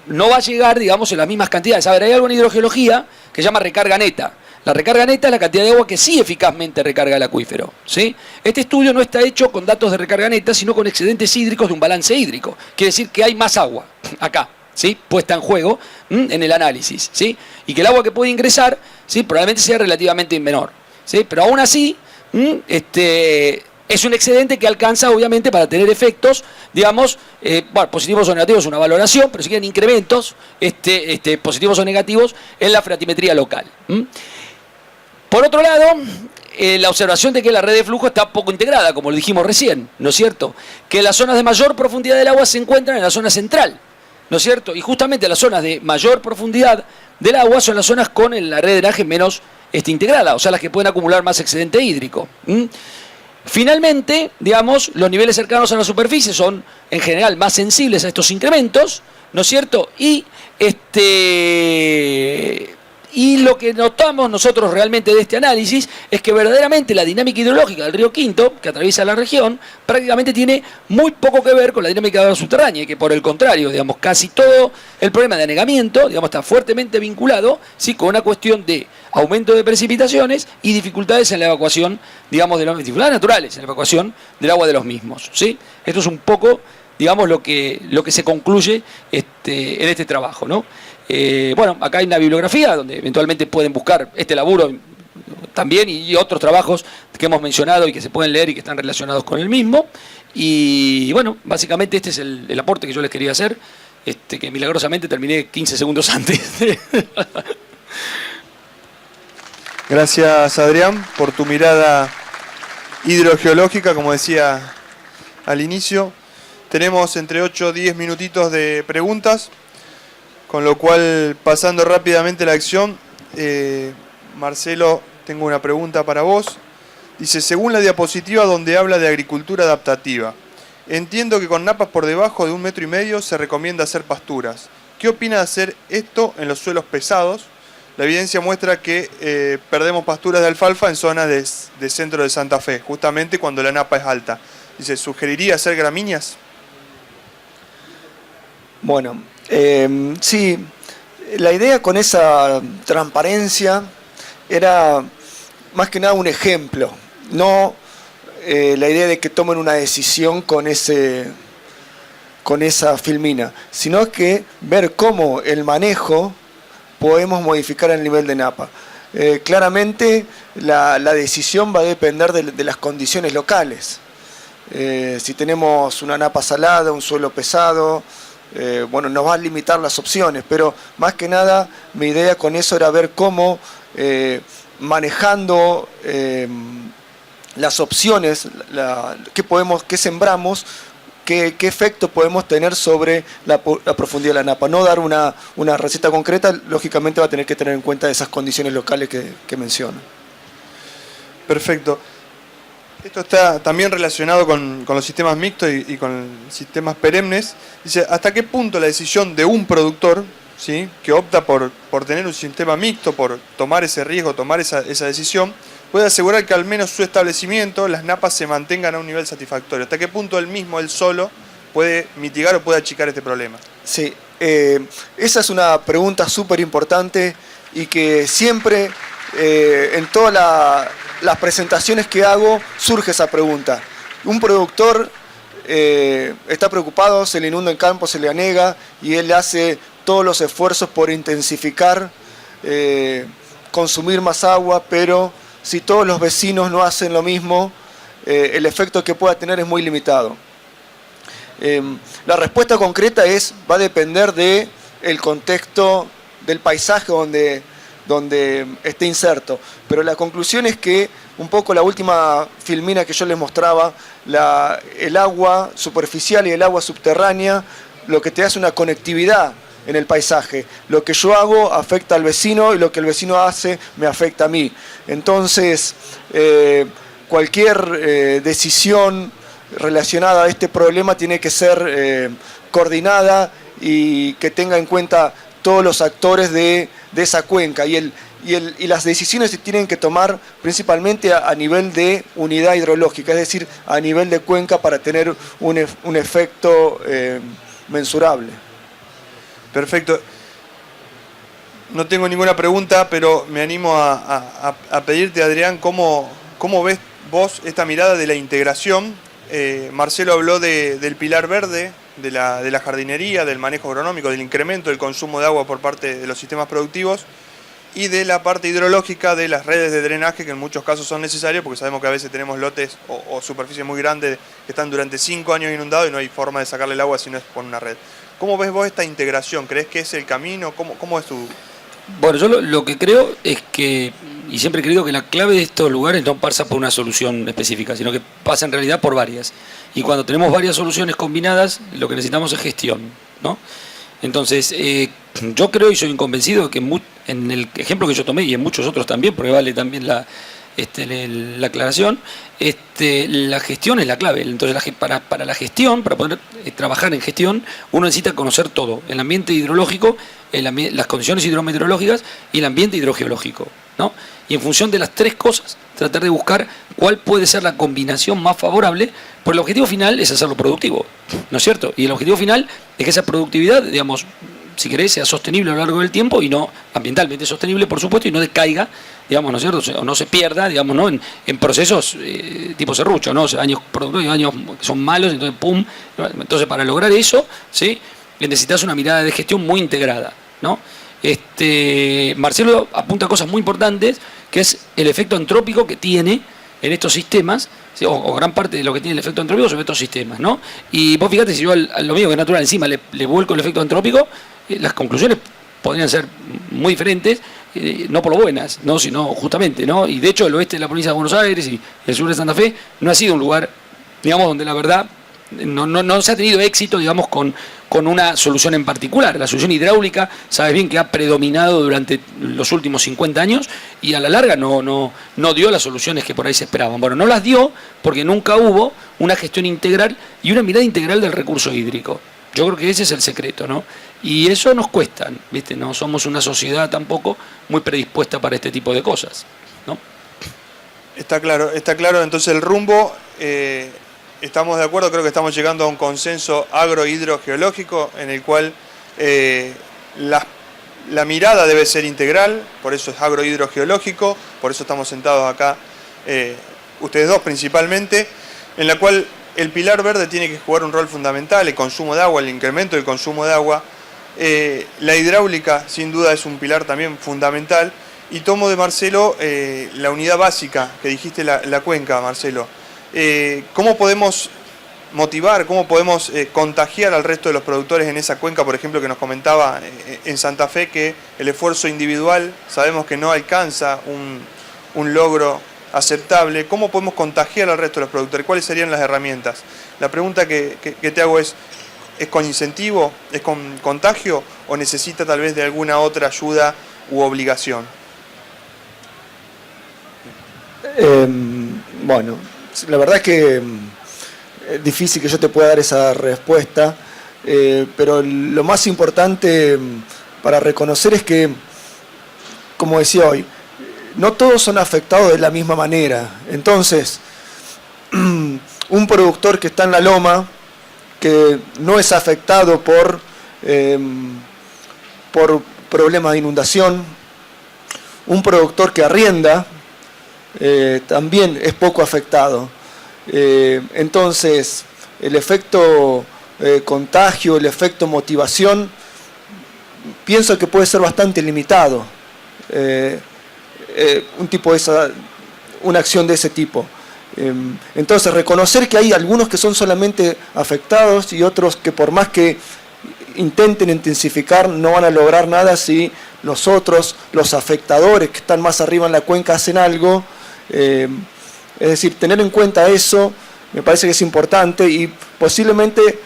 no va a llegar, digamos, en las mismas cantidades. A ver, hay algo en hidrogeología que se llama recarga neta. La recarga neta es la cantidad de agua que sí eficazmente recarga el acuífero, ¿sí? Este estudio no está hecho con datos de recarga neta, sino con excedentes hídricos de un balance hídrico. Quiere decir que hay más agua acá, ¿sí?, puesta en juego en el análisis, ¿sí?, y que el agua que puede ingresar, ¿sí?, probablemente sea relativamente menor, ¿sí?, pero aún así es un excedente que alcanza, obviamente, para tener efectos, digamos, bueno, positivos o negativos, una valoración, pero si quieren incrementos positivos o negativos en la freatimetría local. Por otro lado, la observación de que la red de flujo está poco integrada, como lo dijimos recién, ¿no es cierto?, que las zonas de mayor profundidad del agua se encuentran en la zona central, ¿no es cierto?, y justamente las zonas de mayor profundidad del agua son las zonas con la red de drenaje menos integrada, o sea, las que pueden acumular más excedente hídrico. Finalmente, digamos, los niveles cercanos a la superficie son en general más sensibles a estos incrementos, ¿no es cierto? Y lo que notamos nosotros realmente de este análisis es que verdaderamente la dinámica hidrológica del río Quinto, que atraviesa la región, prácticamente tiene muy poco que ver con la dinámica de agua subterránea, y que por el contrario, digamos, casi todo el problema de anegamiento, digamos, está fuertemente vinculado, ¿sí?, con una cuestión de aumento de precipitaciones y dificultades en la evacuación, digamos, de las dificultades naturales en la evacuación del agua de los mismos, ¿sí? Esto es un poco, digamos, lo que se concluye en este trabajo, ¿no? Bueno, acá hay una bibliografía donde eventualmente pueden buscar este laburo también y otros trabajos que hemos mencionado y que se pueden leer y que están relacionados con el mismo. Y bueno, básicamente este es el aporte que yo les quería hacer, que milagrosamente terminé 15 segundos antes. Gracias, Adrián, por tu mirada hidrogeológica, como decía al inicio. Tenemos entre 8 o 10 minutitos de preguntas, con lo cual, pasando rápidamente la acción, Marcelo, tengo una pregunta para vos. Dice, según la diapositiva donde habla de agricultura adaptativa, entiendo que con napas por debajo de 1,5 metros se recomienda hacer pasturas. ¿Qué opina de hacer esto en los suelos pesados? La evidencia muestra que perdemos pasturas de alfalfa en zonas de centro de Santa Fe, justamente cuando la napa es alta. Dice, ¿sugeriría hacer gramíneas? Bueno, sí, la idea con esa transparencia era más que nada un ejemplo, no la idea de que tomen una decisión con esa filmina, sino que ver cómo el manejo podemos modificar el nivel de napa. Claramente la decisión va a depender de las condiciones locales. Si tenemos una napa salada, un suelo pesado, bueno, nos va a limitar las opciones, pero más que nada mi idea con eso era ver cómo manejando las opciones, qué sembramos, qué efecto podemos tener sobre la profundidad de la napa. No dar una receta concreta, lógicamente va a tener que tener en cuenta esas condiciones locales que menciono. Perfecto. Esto está también relacionado con los sistemas mixtos y con sistemas perennes. Dice, ¿hasta qué punto la decisión de un productor, ¿sí?, que opta por tener un sistema mixto, por tomar ese riesgo, tomar esa decisión, puede asegurar que al menos su establecimiento, las napas se mantengan a un nivel satisfactorio? ¿Hasta qué punto él solo, puede mitigar o puede achicar este problema? Sí, esa es una pregunta súper importante y que siempre en todas las presentaciones que hago surge esa pregunta. Un productor está preocupado, se le inunda el campo, se le anega y él hace todos los esfuerzos por intensificar, consumir más agua, pero si todos los vecinos no hacen lo mismo, el efecto que pueda tener es muy limitado. La respuesta concreta va a depender del contexto del paisaje donde esté inserto, pero la conclusión es que un poco la última filmina que yo les mostraba, el agua superficial y el agua subterránea, lo que te hace una conectividad en el paisaje. Lo que yo hago afecta al vecino y lo que el vecino hace me afecta a mí. Entonces, cualquier decisión relacionada a este problema tiene que ser coordinada y que tenga en cuenta todos los actores de esa cuenca y las decisiones se tienen que tomar principalmente a nivel de unidad hidrológica, es decir, a nivel de cuenca para tener un efecto mensurable. Perfecto. No tengo ninguna pregunta, pero me animo a pedirte, Adrián, ¿cómo ves vos esta mirada de la integración? Marcelo habló del pilar verde, de la jardinería, del manejo agronómico, del incremento del consumo de agua por parte de los sistemas productivos y de la parte hidrológica de las redes de drenaje, que en muchos casos son necesarias porque sabemos que a veces tenemos lotes o superficies muy grandes que están durante 5 años inundados y no hay forma de sacarle el agua si no es con una red. ¿Cómo ves vos esta integración? ¿Crees que es el camino? ¿Cómo es tu...? Bueno, yo lo que creo es que, y siempre he creído que la clave de estos lugares no pasa por una solución específica, sino que pasa en realidad por varias. Y cuando tenemos varias soluciones combinadas, lo que necesitamos es gestión, ¿no? Entonces, yo creo y soy convencido que en el ejemplo que yo tomé y en muchos otros también, porque vale también la aclaración, la gestión es la clave. Entonces, para la gestión, para poder trabajar en gestión, uno necesita conocer todo: el ambiente hidrológico, las condiciones hidrometeorológicas y el ambiente hidrogeológico, ¿no? Y en función de las tres cosas, tratar de buscar cuál puede ser la combinación más favorable, porque el objetivo final es hacerlo productivo, ¿no es cierto? Y el objetivo final es que esa productividad, digamos, si querés, sea sostenible a lo largo del tiempo y no ambientalmente sostenible, por supuesto, y no decaiga, digamos, ¿no es cierto? O no se pierda, digamos, ¿no? En procesos tipo serrucho, ¿no? O sea, años productivos y años que son malos, entonces ¡pum! Entonces, para lograr eso, ¿sí?, necesitas una mirada de gestión muy integrada, ¿no? Marcelo apunta a cosas muy importantes, que es el efecto antrópico que tiene en estos sistemas, ¿sí?, o gran parte de lo que tiene el efecto antrópico sobre estos sistemas, ¿no? Y vos fíjate, si yo a lo mío que es natural encima le vuelco el efecto antrópico, las conclusiones podrían ser muy diferentes, no por lo buenas, ¿no?, sino justamente, ¿no? Y de hecho el oeste de la provincia de Buenos Aires y el sur de Santa Fe no ha sido un lugar, digamos, donde la verdad no se ha tenido éxito, digamos, con una solución en particular. La solución hidráulica, sabes bien que ha predominado durante los últimos 50 años y a la larga no dio las soluciones que por ahí se esperaban. Bueno, no las dio porque nunca hubo una gestión integral y una mirada integral del recurso hídrico. Yo creo que ese es el secreto, ¿no? Y eso nos cuesta, ¿viste? No somos una sociedad tampoco muy predispuesta para este tipo de cosas, ¿no? Está claro. Entonces el rumbo... Estamos de acuerdo, creo que estamos llegando a un consenso agro-hidrogeológico en el cual la mirada debe ser integral, por eso es agro-hidrogeológico, por eso estamos sentados acá, ustedes dos principalmente, en la cual el pilar verde tiene que jugar un rol fundamental, el consumo de agua, el incremento del consumo de agua. La hidráulica sin duda es un pilar también fundamental, y tomo de Marcelo la unidad básica que dijiste, la cuenca, Marcelo. ¿Cómo podemos motivar, cómo podemos contagiar al resto de los productores en esa cuenca, por ejemplo, que nos comentaba en Santa Fe, que el esfuerzo individual sabemos que no alcanza un logro aceptable? ¿Cómo podemos contagiar al resto de los productores? ¿Cuáles serían las herramientas? La pregunta que te hago ¿es con incentivo, es con contagio o necesita tal vez de alguna otra ayuda u obligación? Bueno, la verdad es que es difícil que yo te pueda dar esa respuesta, pero lo más importante para reconocer es que, como decía hoy, no todos son afectados de la misma manera. Entonces, un productor que está en la loma, que no es afectado por problemas de inundación, un productor que arrienda, también es poco afectado. Entonces, el efecto contagio, el efecto motivación, pienso que puede ser bastante limitado. Una acción de ese tipo. Entonces, reconocer que hay algunos que son solamente afectados y otros que por más que intenten intensificar no van a lograr nada si los otros, los afectadores que están más arriba en la cuenca hacen algo. Es decir, tener en cuenta eso me parece que es importante y posiblemente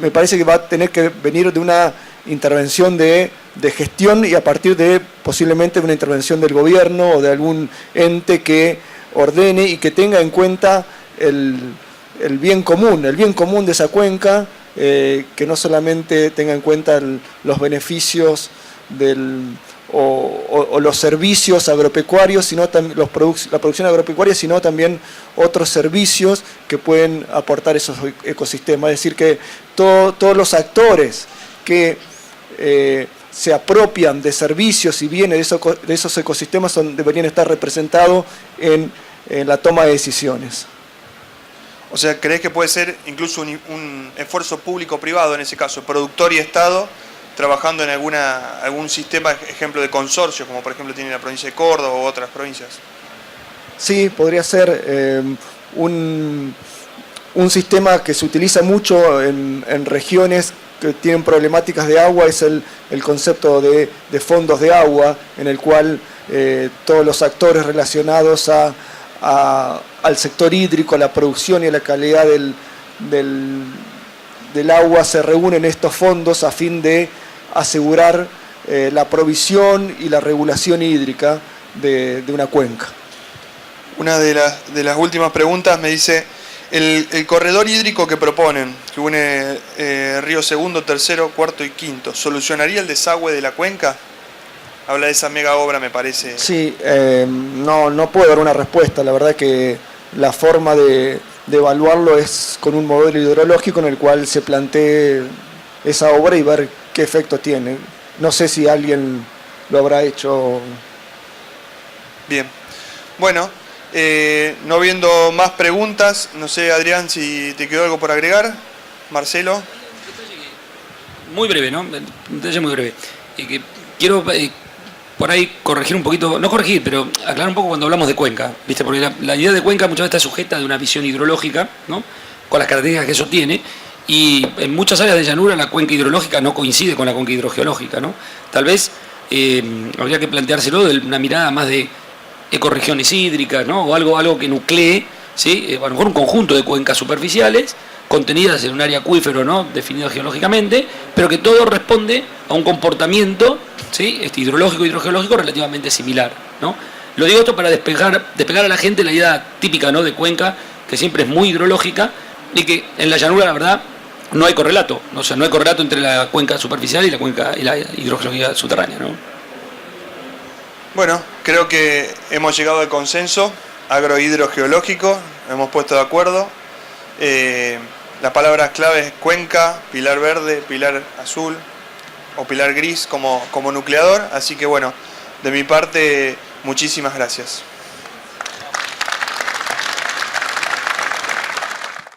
me parece que va a tener que venir de una intervención de gestión y a partir de posiblemente de una intervención del gobierno o de algún ente que ordene y que tenga en cuenta el bien común de esa cuenca, que no solamente tenga en cuenta los beneficios o los servicios agropecuarios, sino también la producción agropecuaria, sino también otros servicios que pueden aportar esos ecosistemas. Es decir, que todos los actores que se apropian de servicios y bienes de esos ecosistemas deberían estar representados en la toma de decisiones. O sea, ¿crees que puede ser incluso un esfuerzo público-privado en ese caso, productor y Estado, trabajando en algún sistema, ejemplo de consorcio, como por ejemplo tiene la provincia de Córdoba u otras provincias? Sí, podría ser un sistema que se utiliza mucho en regiones que tienen problemáticas de agua, es el concepto de fondos de agua, en el cual todos los actores relacionados al sector hídrico, a la producción y a la calidad del agua se reúnen en estos fondos a fin de asegurar la provisión y la regulación hídrica de una cuenca. Una de las últimas preguntas me dice: el corredor hídrico que proponen, que une Río Segundo, Tercero, Cuarto y Quinto, ¿solucionaría el desagüe de la cuenca? Habla de esa mega obra, me parece. Sí, no puedo dar una respuesta. La verdad que la forma de evaluarlo es con un modelo hidrológico en el cual se plantee esa obra y ver qué efecto tiene. No sé si alguien lo habrá hecho. Bien. Bueno, no viendo más preguntas, no sé, Adrián, si te quedó algo por agregar. Marcelo. Muy breve, ¿no? Un detalle muy breve. Que quiero por ahí corregir un poquito, no corregir, pero aclarar un poco cuando hablamos de cuenca, ¿viste? Porque la idea de cuenca muchas veces está sujeta de una visión hidrológica, ¿no? Con las características que eso tiene, y en muchas áreas de llanura la cuenca hidrológica no coincide con la cuenca hidrogeológica, ¿no? Tal vez habría que planteárselo de una mirada más de ecorregiones hídricas, ¿no? O algo que nuclee, ¿sí? A lo mejor un conjunto de cuencas superficiales contenidas en un área acuífero, ¿no? Definido geológicamente, pero que todo responde a un comportamiento, ¿sí? Hidrológico y hidrogeológico relativamente similar, ¿no? Lo digo esto para despegar a la gente la idea típica, ¿no? De cuenca, que siempre es muy hidrológica y que en la llanura, la verdad, no hay correlato, ¿no? O sea, no hay correlato entre la cuenca superficial y la hidrogeología subterránea, ¿no? Bueno, creo que hemos llegado al consenso agrohidrogeológico, hemos puesto de acuerdo. Las palabras claves es cuenca, pilar verde, pilar azul o pilar gris como nucleador. Así que bueno, de mi parte, muchísimas gracias.